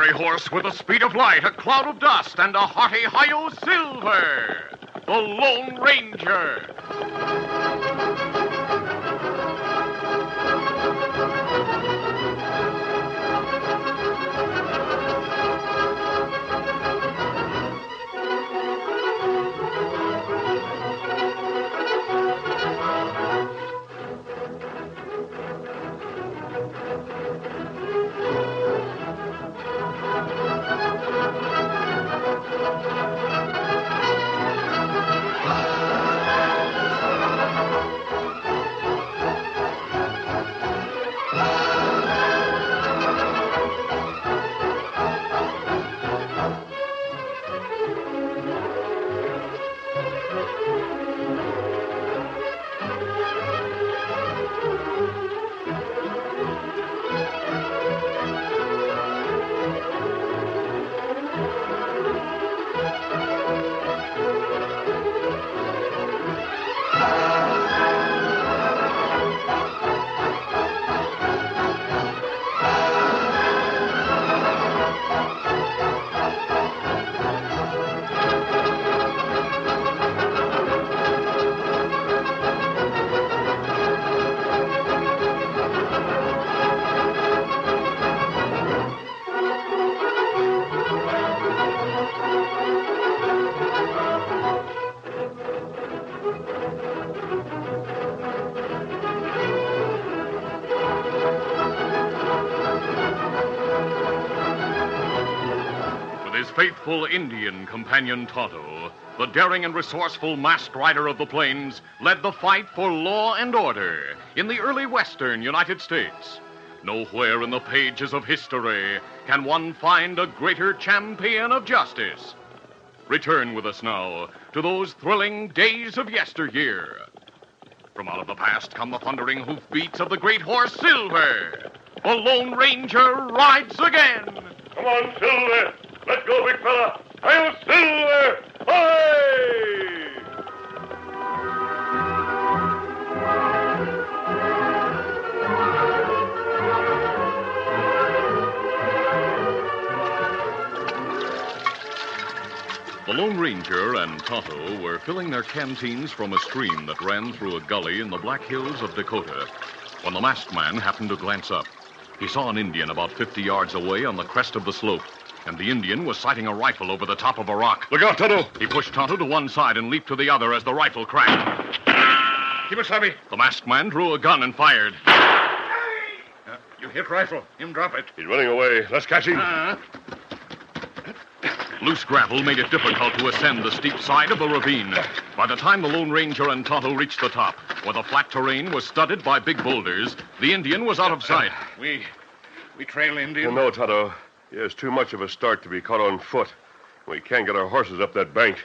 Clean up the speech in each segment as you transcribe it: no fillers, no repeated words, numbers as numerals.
military horse with the speed of light, a cloud of dust, and a hearty hi-yo silver. The Lone Ranger. Faithful Indian companion Tonto, the daring and resourceful masked rider of the plains, led the fight for law and order in the early western United States. Nowhere in the pages of history can one find a greater champion of justice. Return with us now to those thrilling days of yesteryear. From out of the past come the thundering hoofbeats of the great horse Silver. The Lone Ranger rides again. Come on, Silver. Let's go, big fella. Hi-yo, Silver! Hi! The Lone Ranger and Tonto were filling their canteens from a stream that ran through a gully in the Black Hills of Dakota when the masked man happened to glance up. He saw an Indian about 50 yards away on the crest of the slope. And the Indian was sighting a rifle over the top of a rock. Look out, Tonto! He pushed Tonto to one side and leaped to the other as the rifle cracked. Keep it, Savvy. The masked man drew a gun and fired. You hit rifle. Him drop it. He's running away. Let's catch him. Loose gravel made it difficult to ascend the steep side of the ravine. By the time the Lone Ranger and Tonto reached the top, where the flat terrain was studded by big boulders, the Indian was out of sight. We trail Indian? No, Tonto. He has too much of a start to be caught on foot. We can't get our horses up that bank.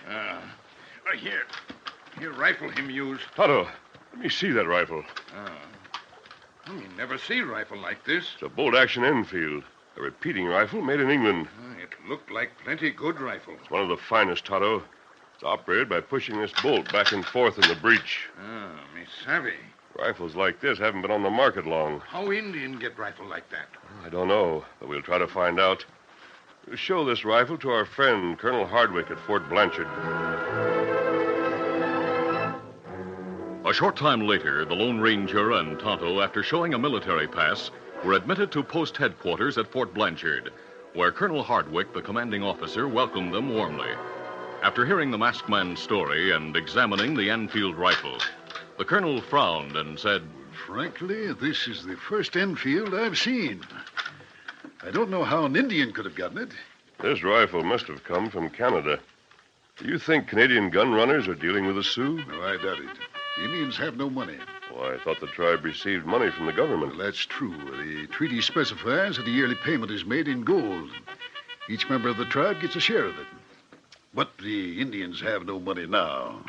Here, rifle him use. Tonto, let me see that rifle. You never see rifle like this. It's a bolt-action Enfield, a repeating rifle made in England. It looked like plenty good rifle. It's one of the finest, Tonto. It's operated by pushing this bolt back and forth in the breech. Me savvy. Rifles like this haven't been on the market long. How Indian get rifle like that? I don't know, but we'll try to find out. We'll show this rifle to our friend, Colonel Hardwick at Fort Blanchard. A short time later, the Lone Ranger and Tonto, after showing a military pass, were admitted to post headquarters at Fort Blanchard, where Colonel Hardwick, the commanding officer, welcomed them warmly. After hearing the masked man's story and examining the Enfield rifle, the colonel frowned and said, Frankly, this is the first Enfield I've seen. I don't know how an Indian could have gotten it. This rifle must have come from Canada. Do you think Canadian gun runners are dealing with the Sioux? No, I doubt it. The Indians have no money. Well, I thought the tribe received money from the government. Well, that's true. The treaty specifies that the yearly payment is made in gold. Each member of the tribe gets a share of it. But the Indians have no money now.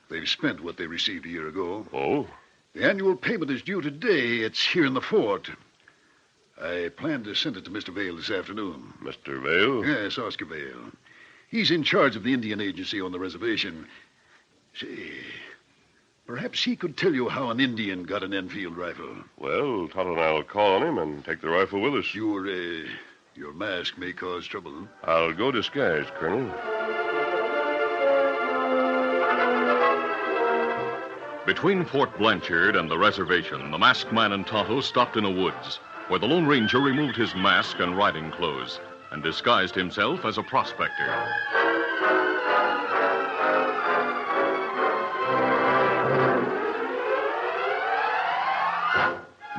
They've spent what they received a year ago. Oh? The annual payment is due today. It's here in the fort. I plan to send it to Mr. Vale this afternoon. Mr. Vale? Yes, Oscar Vale. He's in charge of the Indian agency on the reservation. Say, perhaps he could tell you how an Indian got an Enfield rifle. Well, Tonto and I'll call on him and take the rifle with us. You're Your mask may cause trouble, huh? I'll go disguised, Colonel. Between Fort Blanchard and the reservation, the masked man and Tonto stopped in a woods, where the Lone Ranger removed his mask and riding clothes and disguised himself as a prospector.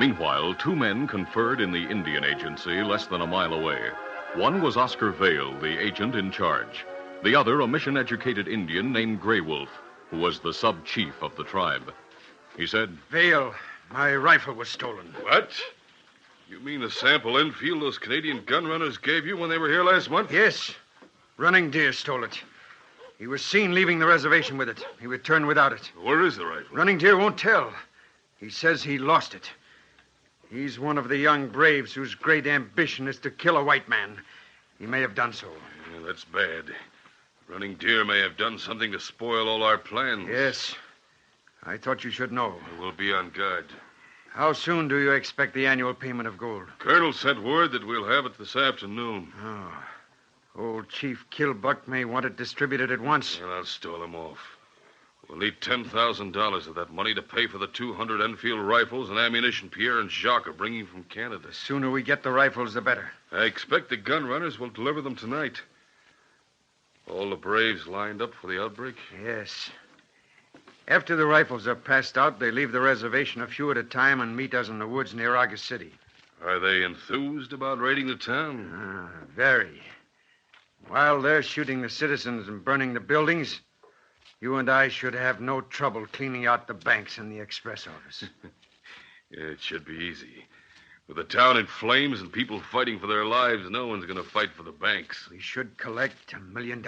Meanwhile, two men conferred in the Indian Agency less than a mile away. One was Oscar Vale, the agent in charge. The other, a mission-educated Indian named Grey Wolf, who was the sub-chief of the tribe. He said, Vale, my rifle was stolen. What? You mean the sample Enfield those Canadian gun runners gave you when they were here last month? Yes. Running Deer stole it. He was seen leaving the reservation with it. He returned without it. Where is the rifle? Running Deer won't tell. He says he lost it. He's one of the young braves whose great ambition is to kill a white man. He may have done so. Yeah, that's bad. Running Deer may have done something to spoil all our plans. Yes. I thought you should know. We'll be on guard. How soon do you expect the annual payment of gold? Colonel sent word that we'll have it this afternoon. Oh. Old Chief Killbuck may want it distributed at once. Well, I'll stall him off. We'll need $10,000 of that money to pay for the 200 Enfield rifles and ammunition Pierre and Jacques are bringing from Canada. The sooner we get the rifles, the better. I expect the gun runners will deliver them tonight. All the braves lined up for the outbreak? Yes. After the rifles are passed out, they leave the reservation a few at a time and meet us in the woods near August City. Are they enthused about raiding the town? Very. While they're shooting the citizens and burning the buildings, you and I should have no trouble cleaning out the banks and the express office. Yeah, it should be easy. With the town in flames and people fighting for their lives, no one's going to fight for the banks. We should collect $1 million.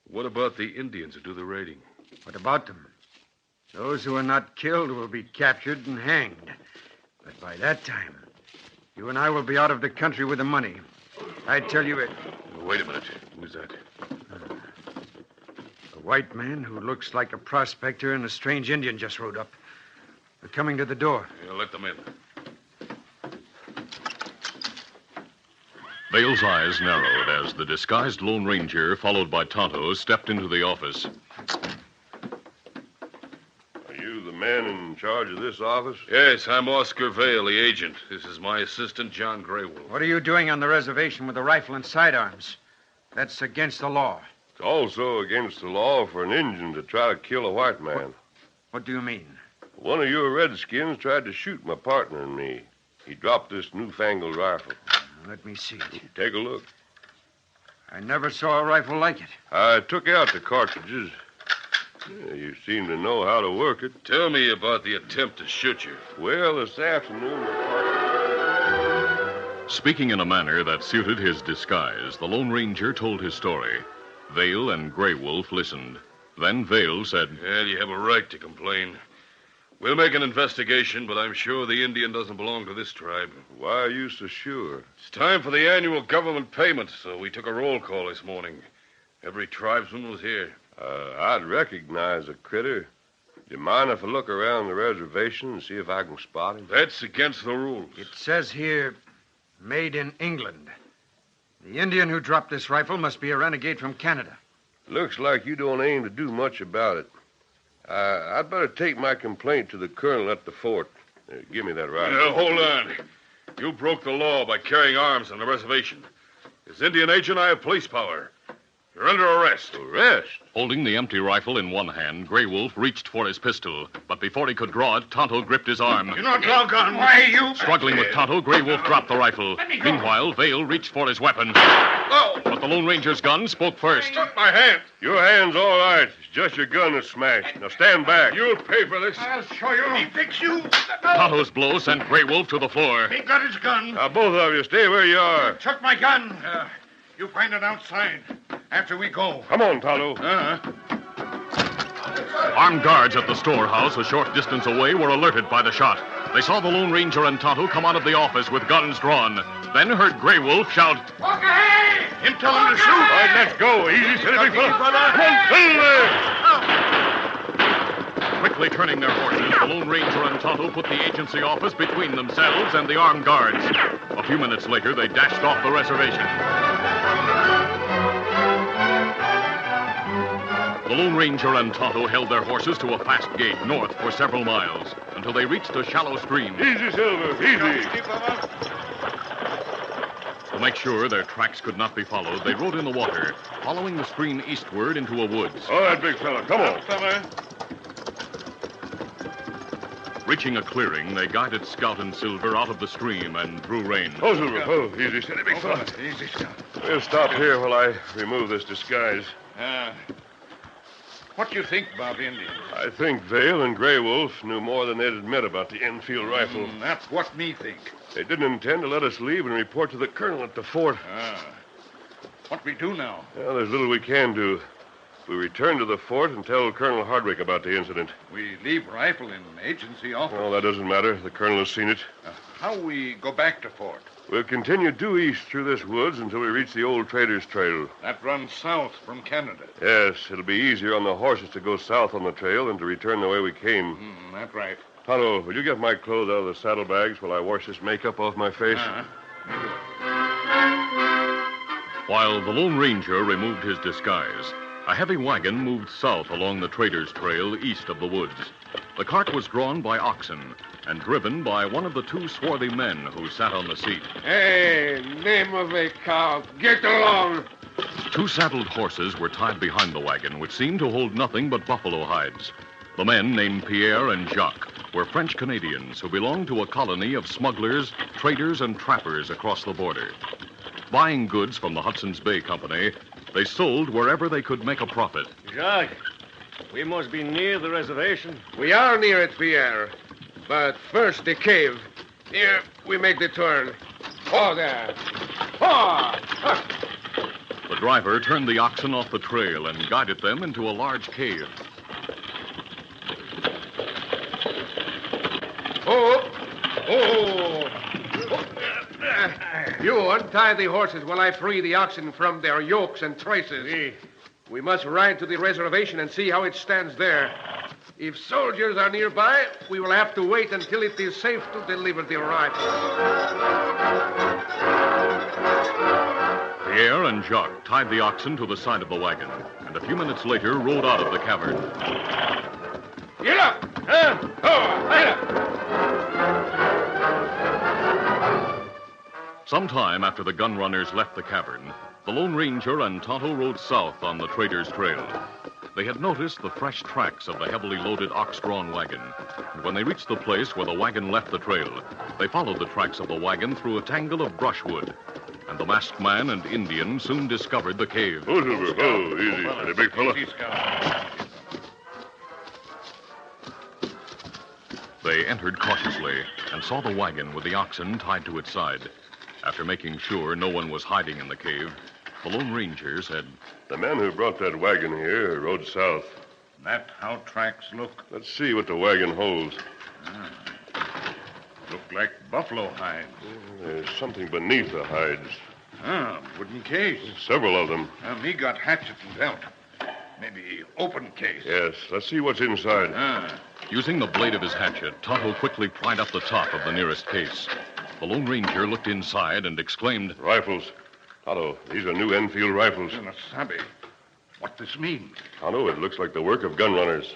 What about the Indians who do the raiding? What about them? Those who are not killed will be captured and hanged. But by that time, you and I will be out of the country with the money. I tell you it. Wait a minute. Who's that? A white man who looks like a prospector and a strange Indian just rode up. They're coming to the door. Yeah, let them in. Vale's eyes narrowed as the disguised Lone Ranger, followed by Tonto, stepped into the office. Are you the man in charge of this office? Yes, I'm Oscar Vale, the agent. This is my assistant, John Graywolf. What are you doing on the reservation with a rifle and sidearms? That's against the law. It's also against the law for an Indian to try to kill a white man. What do you mean? One of your redskins tried to shoot my partner and me. He dropped this newfangled rifle. Let me see it. Take a look. I never saw a rifle like it. I took out the cartridges. Yeah, you seem to know how to work it. Tell me about the attempt to shoot you. Well, this afternoon, Speaking in a manner that suited his disguise, the Lone Ranger told his story. Vale and Grey Wolf listened. Then Vale said, Yeah, you have a right to complain. We'll make an investigation, but I'm sure the Indian doesn't belong to this tribe. Why are you so sure? It's time for the annual government payment, so we took a roll call this morning. Every tribesman was here. I'd recognize a critter. Do you mind if I look around the reservation and see if I can spot him? That's against the rules. It says here, made in England. The Indian who dropped this rifle must be a renegade from Canada. Looks like you don't aim to do much about it. I'd better take my complaint to the colonel at the fort. Give me that rifle. Hold on. You broke the law by carrying arms on the reservation. As Indian agent, I have police power. You're under arrest. Arrest? Holding the empty rifle in one hand, Grey Wolf reached for his pistol. But before he could draw it, Tonto gripped his arm. You're not doggone. Why, you... Struggling with Tonto, Grey Wolf dropped the rifle. Let me go. Meanwhile, Vale reached for his weapon. Oh! But the Lone Ranger's gun spoke first. Took my hand. Your hand's all right. It's just your gun that's smashed. Now stand back. You'll pay for this. I'll show you. He fix you. Tonto's blow sent Grey Wolf to the floor. He got his gun. Now, both of you, stay where you are. Took my gun. You find it outside after we go. Come on, Tonto. Armed guards at the storehouse a short distance away were alerted by the shot. They saw the Lone Ranger and Tonto come out of the office with guns drawn. Then heard Grey Wolf shout, Walk ahead! Him tell him to shoot. All right, let's go. Easy, steady, big fella. Come on, Quick quickly turning their horses, the Lone Ranger and Tonto put the agency office between themselves and the armed guards. A few minutes later, they dashed off the reservation. The Lone Ranger and Tonto held their horses to a fast gait north for several miles until they reached a shallow stream. Easy, Silver, easy. To make sure their tracks could not be followed, they rode in the water, following the stream eastward into a woods. All right, big fella, come on. Reaching a clearing, they guided Scout and Silver out of the stream and drew rein. Oh, Silver, oh, easy, steady, big fella. Easy, Scout. We'll stop here while I remove this disguise. What do you think about Indians? I think Vale and Grey Wolf knew more than they'd admit about the Enfield rifle. That's what me think. They didn't intend to let us leave and report to the colonel at the fort. What we do now? Well, there's little we can do. We return to the fort and tell Colonel Hardwick about the incident. We leave rifle in agency office. Well, that doesn't matter. The colonel has seen it. How we go back to fort? We'll continue due east through this woods until we reach the old trader's trail. That runs south from Canada. Yes, it'll be easier on the horses to go south on the trail than to return the way we came. That's right. Tonto, will you get my clothes out of the saddlebags while I wash this makeup off my face? While the Lone Ranger removed his disguise, a heavy wagon moved south along the trader's trail east of the woods. The cart was drawn by oxen and driven by one of the two swarthy men who sat on the seat. Hey, name of a cow, get along. Two saddled horses were tied behind the wagon, which seemed to hold nothing but buffalo hides. The men, named Pierre and Jacques, were French Canadians who belonged to a colony of smugglers, traders, and trappers across the border. Buying goods from the Hudson's Bay Company, they sold wherever they could make a profit. Jacques, we must be near the reservation. We are near it, Pierre. But first, the cave. Here, we make the turn. Oh, there. Oh! The driver turned the oxen off the trail and guided them into a large cave. Oh! Oh! You untie the horses while I free the oxen from their yokes and traces. We must ride to the reservation and see how it stands there. If soldiers are nearby, we will have to wait until it is safe to deliver the rifle. Pierre and Jacques tied the oxen to the side of the wagon, and a few minutes later rode out of the cavern. Get up! Light up! Sometime after the gun runners left the cavern, the Lone Ranger and Tonto rode south on the trader's trail. They had noticed the fresh tracks of the heavily loaded ox-drawn wagon. And when they reached the place where the wagon left the trail, they followed the tracks of the wagon through a tangle of brushwood. And the masked man and Indian soon discovered the cave. Oh, Silver, oh, easy, steady, big fella. Easy, Scout. They entered cautiously and saw the wagon with the oxen tied to its side. After making sure no one was hiding in the cave, the Lone Ranger said, The man who brought that wagon here rode south. That how tracks look? Let's see what the wagon holds. Look like buffalo hides. There's something beneath the hides. Wooden case. Several of them. Me got hatchet and belt. Maybe open case. Yes, let's see what's inside. Using the blade of his hatchet, Tonto quickly pried up the top of the nearest case. The Lone Ranger looked inside and exclaimed, Rifles. Tonto, these are new Enfield rifles. Sabe. What this mean? Tonto, it looks like the work of gun runners.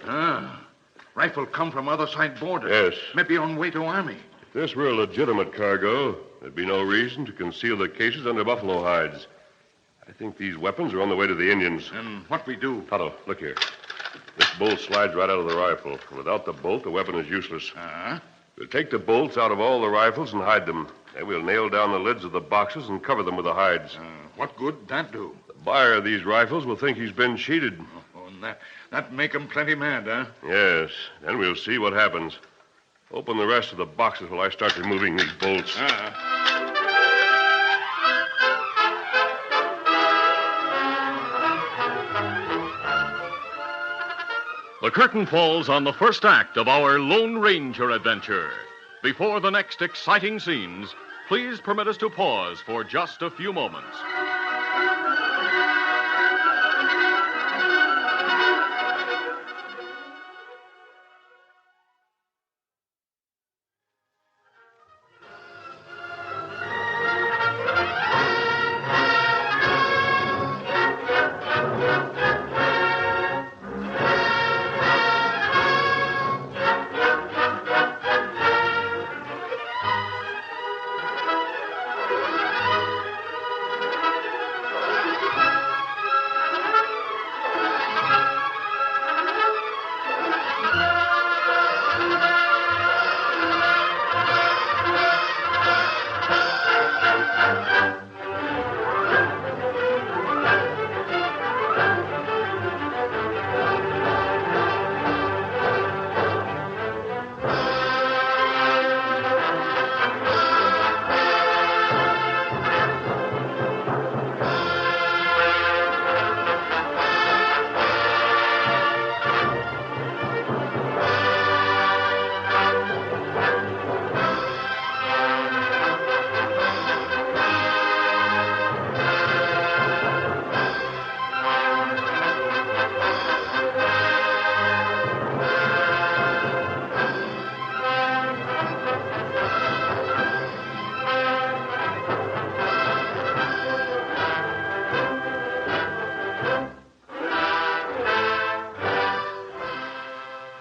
Rifle come from other side border. Yes. Maybe on way to army. If this were a legitimate cargo, there'd be no reason to conceal the cases under buffalo hides. I think these weapons are on the way to the Indians. And what we do? Tonto, look here. This bolt slides right out of the rifle. Without the bolt, the weapon is useless. We'll take the bolts out of all the rifles and hide them. Then we'll nail down the lids of the boxes and cover them with the hides. What good that do? The buyer of these rifles will think he's been cheated. And that make 'em plenty mad, huh? Yes. Then we'll see what happens. Open the rest of the boxes while I start removing these bolts. The curtain falls on the first act of our Lone Ranger adventure. Before the next exciting scenes, please permit us to pause for just a few moments.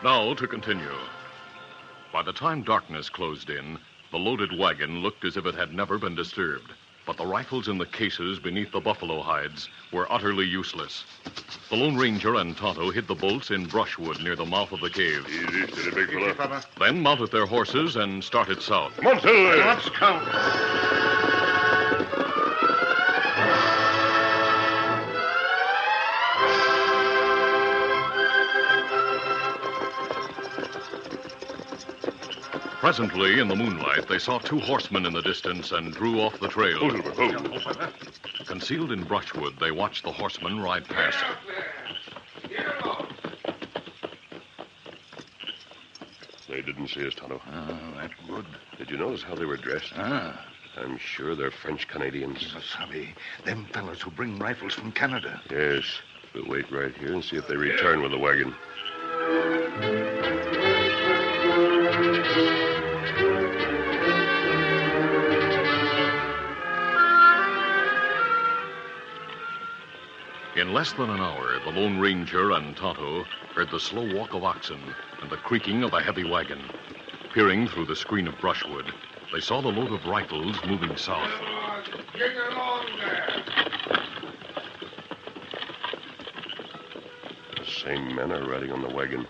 Now to continue. By the time darkness closed in, the loaded wagon looked as if it had never been disturbed. But the rifles in the cases beneath the buffalo hides were utterly useless. The Lone Ranger and Tonto hid the bolts in brushwood near the mouth of the cave. Easy, steady, big fella. Then mounted their horses and started south. Come on, Silver. Let's count. Presently, in the moonlight, they saw two horsemen in the distance and drew off the trail. Concealed in brushwood, they watched the horsemen ride past. They didn't see us, Tonto. Oh, that's good. Did you notice how they were dressed? Ah, I'm sure they're French Canadians. Sabi, them fellas who bring rifles from Canada. Yes. We'll wait right here and see if they return with the wagon. In less than an hour, the Lone Ranger and Tonto heard the slow walk of oxen and the creaking of a heavy wagon. Peering through the screen of brushwood, they saw the load of rifles moving south. Get along there. The same men are riding on the wagon.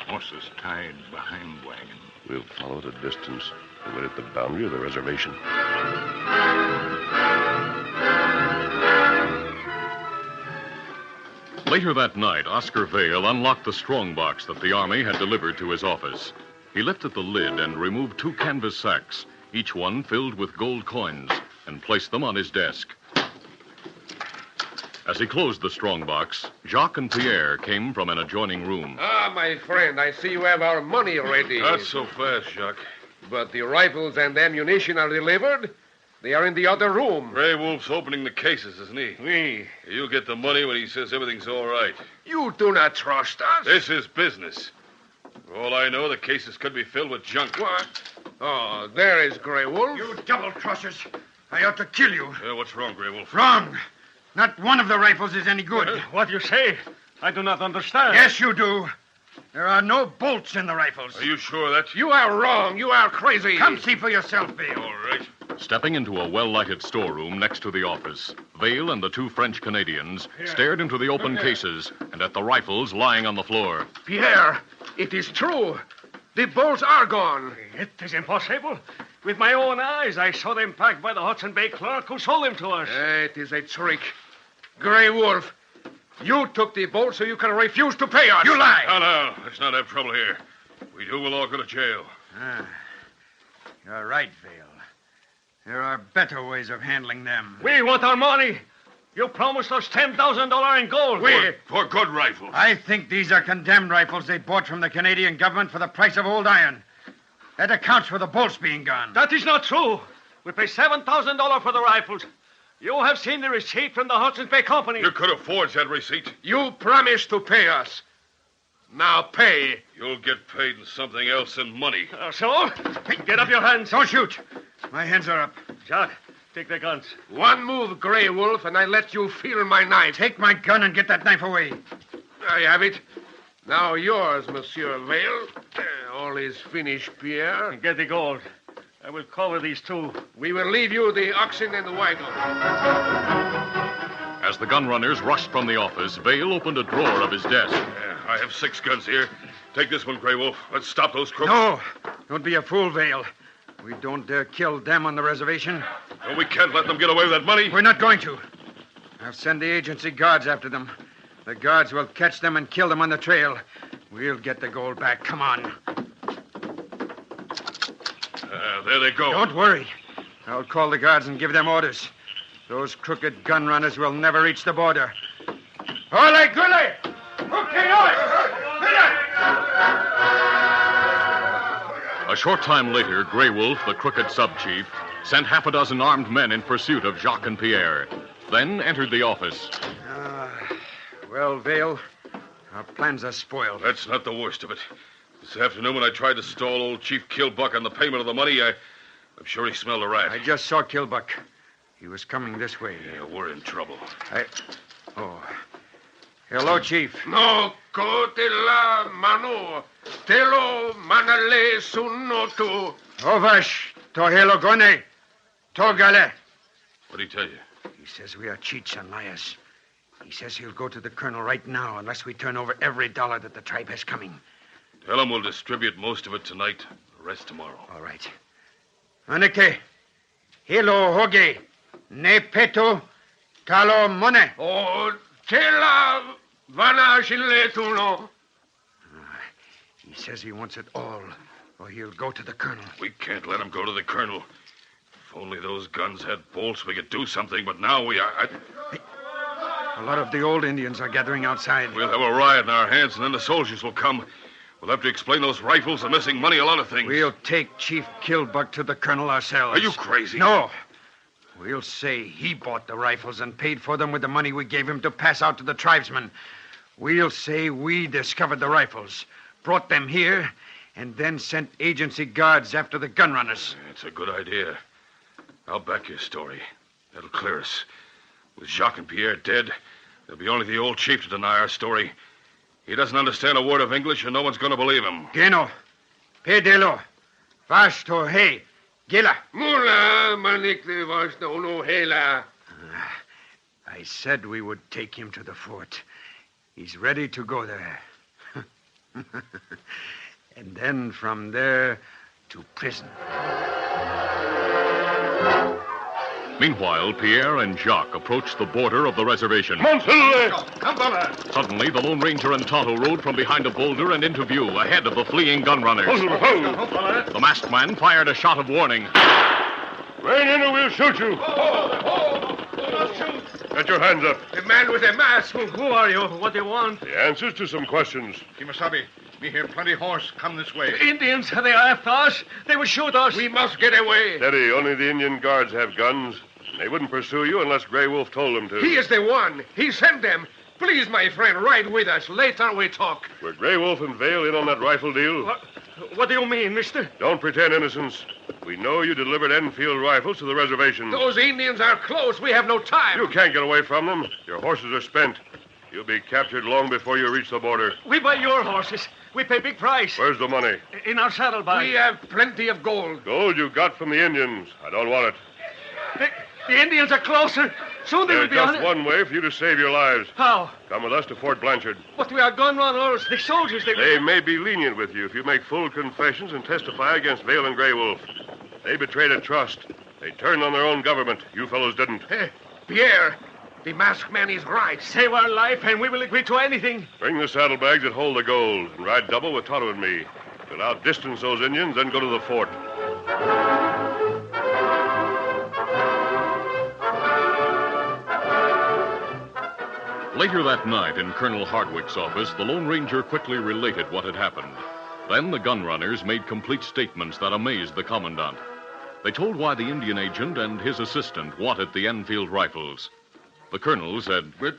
Horses tied behind wagon. We'll follow at a distance and wait at the boundary of the reservation. Later that night, Oscar Vale unlocked the strongbox that the Army had delivered to his office. He lifted the lid and removed two canvas sacks, each one filled with gold coins, and placed them on his desk. As he closed the strongbox, Jacques and Pierre came from an adjoining room. Ah, my friend, I see you have our money ready. Not so fast, Jacques. But the rifles and ammunition are delivered. They are in the other room. Gray Wolf's opening the cases, isn't he? Oui. You'll get the money when he says everything's all right. You do not trust us? This is business. For all I know, the cases could be filled with junk. What? Oh, there is Grey Wolf. You double-crossers. I ought to kill you. What's wrong, Gray Wolf? Wrong. Not one of the rifles is any good. What you say? I do not understand. Yes, you do. There are no bolts in the rifles. Are you sure that? You are wrong. You are crazy. Come see for yourself, Vale. All right. Stepping into a well-lighted storeroom next to the office, Vale and the two French Canadians stared into the open cases and at the rifles lying on the floor. Pierre, it is true. The bolts are gone. It is impossible. With my own eyes, I saw them packed by the Hudson Bay clerk who sold them to us. It is a trick. Grey Wolf, you took the bolts so you can refuse to pay us. You lie. No. Let's not have trouble here. If we do, we'll all go to jail. You're right, Vale. There are better ways of handling them. We want our money. You promised us $10,000 in gold. For good rifles. I think these are condemned rifles they bought from the Canadian government for the price of old iron. That accounts for the bolts being gone. That is not true. We pay $7,000 for the rifles. You have seen the receipt from the Hudson Bay Company. You could have forged that receipt. You promised to pay us. Now pay. You'll get paid in something else than money. So? Get up your hands. Don't shoot. My hands are up. Jacques, take the guns. One move, Grey Wolf, and I let you feel my knife. Take my gun and get that knife away. I have it. Now yours, Monsieur Vale. All is finished, Pierre. Get the gold. I will cover these two. We will leave you the oxen and the wagon. As the gun runners rushed from the office, Vale opened a drawer of his desk. I have 6 guns here. Take this one, Grey Wolf. Let's stop those crooks. No. Don't be a fool, Vale. We don't dare kill them on the reservation. No, we can't let them get away with that money. We're not going to. I'll send the agency guards after them. The guards will catch them and kill them on the trail. We'll get the gold back. Come on. There they go. Don't worry. I'll call the guards and give them orders. Those crooked gun runners will never reach the border. Ole, gule! A short time later, Grey Wolf, the crooked sub-chief, sent half a dozen armed men in pursuit of Jacques and Pierre, then entered the office. Well, Vale, our plans are spoiled. That's not the worst of it. This afternoon, when I tried to stall old Chief Killbuck on the payment of the money, I'm sure he smelled a rat. I just saw Killbuck. He was coming this way. Yeah, we're in trouble. Hello, Chief. No, kotela manu. Telo manale sunotu. Ovash, tohelo gone. Togale. What'd he tell you? He says we are cheats and liars. He says he'll go to the colonel right now unless we turn over every dollar that the tribe has coming. Tell him we'll distribute most of it tonight, the rest tomorrow. All right. Anike, hilo hoge, ne peto, talo mone. Oh, tela vana shile tuno. He says he wants it all, or he'll go to the colonel. We can't let him go to the colonel. If only those guns had bolts, we could do something, but now we are... A lot of the old Indians are gathering outside. We'll have a riot in our hands, and then the soldiers will come. We'll have to explain those rifles, the missing money, a lot of things. We'll take Chief Killbuck to the colonel ourselves. Are you crazy? No. We'll say he bought the rifles and paid for them with the money we gave him to pass out to the tribesmen. We'll say we discovered the rifles, brought them here, and then sent agency guards after the gun runners. It's a good idea. I'll back your story. That'll clear us. With Jacques and Pierre dead, there'll be only the old chief to deny our story. He doesn't understand a word of English, and no one's going to believe him. Geno, pedelo, vash to hey, gila. Mula manikle vas no no hela. I said we would take him to the fort. He's ready to go there. And then from there to prison. Meanwhile, Pierre and Jacques approached the border of the reservation. Suddenly, the Lone Ranger and Tonto rode from behind a boulder and into view, ahead of the fleeing gun runners. The masked man fired a shot of warning. Rain in or we'll shoot you. Get your hands up. The man with the mask. Who are you? What do you want? The answers to some questions. Kimasabi, me hear plenty horse. Come this way. Indians, they are after us. They will shoot us. We must get away. Steady, only the Indian guards have guns. They wouldn't pursue you unless Grey Wolf told them to. He is the one. He sent them. Please, my friend, ride with us. Later we talk. Were Grey Wolf and Vale in on that rifle deal? What do you mean, mister? Don't pretend innocence. We know you delivered Enfield rifles to the reservation. Those Indians are close. We have no time. You can't get away from them. Your horses are spent. You'll be captured long before you reach the border. We buy your horses. We pay big price. Where's the money? In our saddlebag. We have plenty of gold. Gold you got from the Indians. I don't want it. The Indians are closer. Soon they will There's be on just it. one way for you to save your lives. How? Come with us to Fort Blanchard. But we are gun runners. The soldiers, They may be lenient with you if you make full confessions and testify against Vale and Grey Wolf. They betrayed a trust. They turned on their own government. You fellows didn't. Pierre, the masked man is right. Save our life, and we will agree to anything. Bring the saddlebags that hold the gold and ride double with Tonto and me. We'll outdistance those Indians, then go to the fort. Later that night, in Colonel Hardwick's office, the Lone Ranger quickly related what had happened. Then the gun runners made complete statements that amazed the commandant. They told why the Indian agent and his assistant wanted the Enfield rifles. The colonel said, But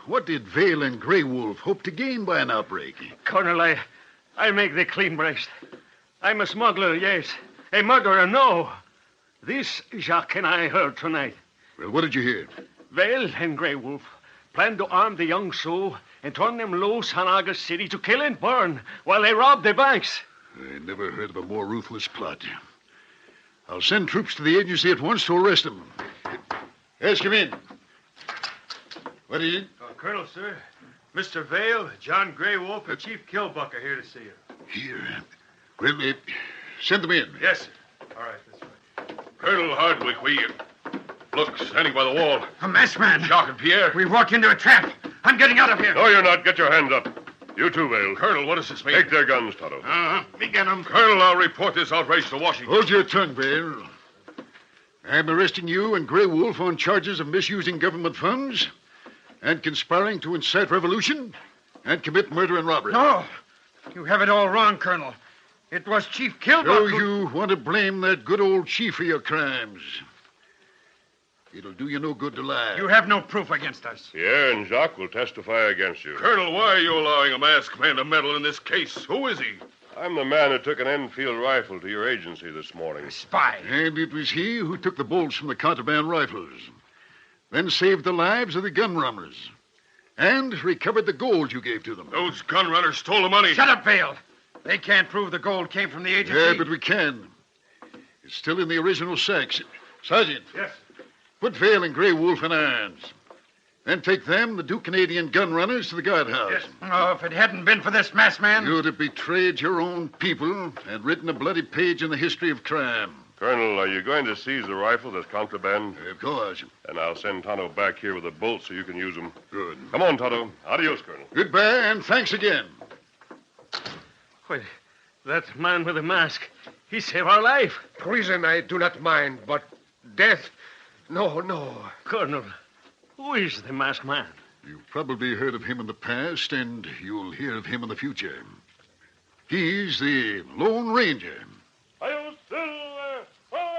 what did Vale and Grey Wolf hope to gain by an outbreak? Colonel, I make the clean breast. I'm a smuggler, yes. A murderer, no. This Jacques and I heard tonight. Well, what did you hear? Vale and Grey Wolf plan to arm the young Sioux and turn them loose on August City to kill and burn while they rob the banks. I never heard of a more ruthless plot. I'll send troops to the agency at once to arrest them. Ask him in. What is it? Colonel, sir. Mr. Vale, John Grey Wolf, and Chief Killbuck are here to see you. Here. Well, send them in. Yes, sir. All right, this way. Colonel Hardwick, we... Look, standing by the wall. A masked man. Jacques and Pierre. We walked into a trap. I'm getting out of here. No, you're not. Get your hands up. You too, Vale. Colonel, what does this mean? Take their guns, Tonto. Me get him. Colonel, I'll report this outrage to Washington. Hold your tongue, Vale. I'm arresting you and Grey Wolf on charges of misusing government funds and conspiring to incite revolution and commit murder and robbery. No. You have it all wrong, Colonel. It was Chief Killbuck So who... you want to blame that good old chief for your crimes. It'll do you no good to lie. You have no proof against us. Pierre and Jacques will testify against you. Colonel, why are you allowing a masked man to meddle in this case? Who is he? I'm the man who took an Enfield rifle to your agency this morning. A spy. And it was he who took the bolts from the contraband rifles, then saved the lives of the gun runners, And recovered the gold you gave to them. Those gun runners stole the money. Shut up, Vale. They can't prove the gold came from the agency. Yeah, but we can. It's still in the original sacks. Sergeant. Yes. Put Vale and Grey Wolf in irons. Then take them, the 2 Canadian gun runners, to the guardhouse. Yes. Oh, if it hadn't been for this masked man. You'd have betrayed your own people and written a bloody page in the history of crime. Colonel, are you going to seize the rifle as contraband? Of course. And I'll send Tonto back here with the bolts so you can use them. Good. Come on, Tonto. Adios, Colonel. Goodbye, and thanks again. Wait, that man with the mask, he saved our life. Prison I do not mind, but death, no. Colonel, who is the masked man? You've probably heard of him in the past, and you'll hear of him in the future. He's the Lone Ranger. I'll Silver! Away!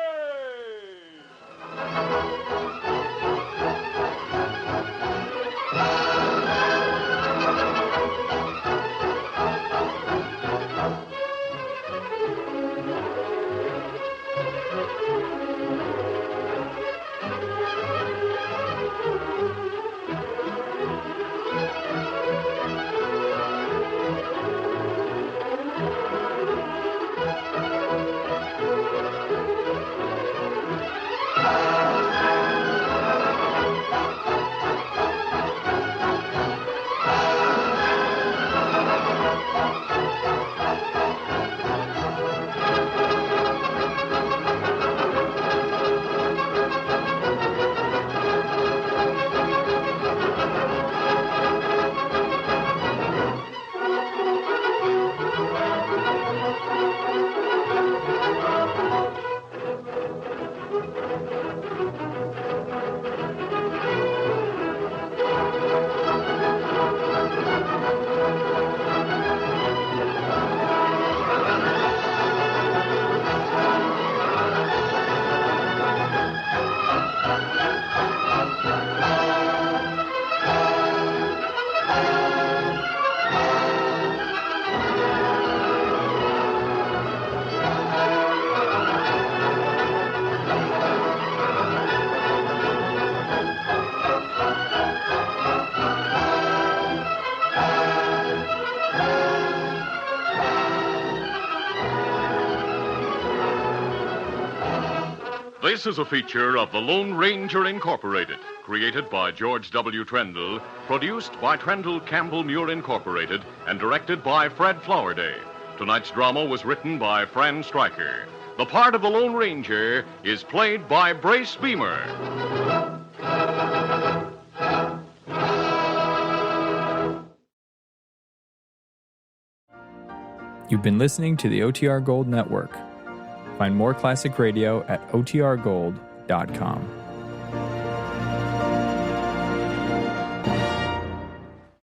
This is a feature of the Lone Ranger Incorporated, created by George W. Trendle, produced by Trendle Campbell Muir Incorporated, and directed by Fred Flowerday. Tonight's drama was written by Fran Stryker. The part of the Lone Ranger is played by Brace Beamer. You've been listening to the OTR Gold Network. Find more classic radio at otrgold.com.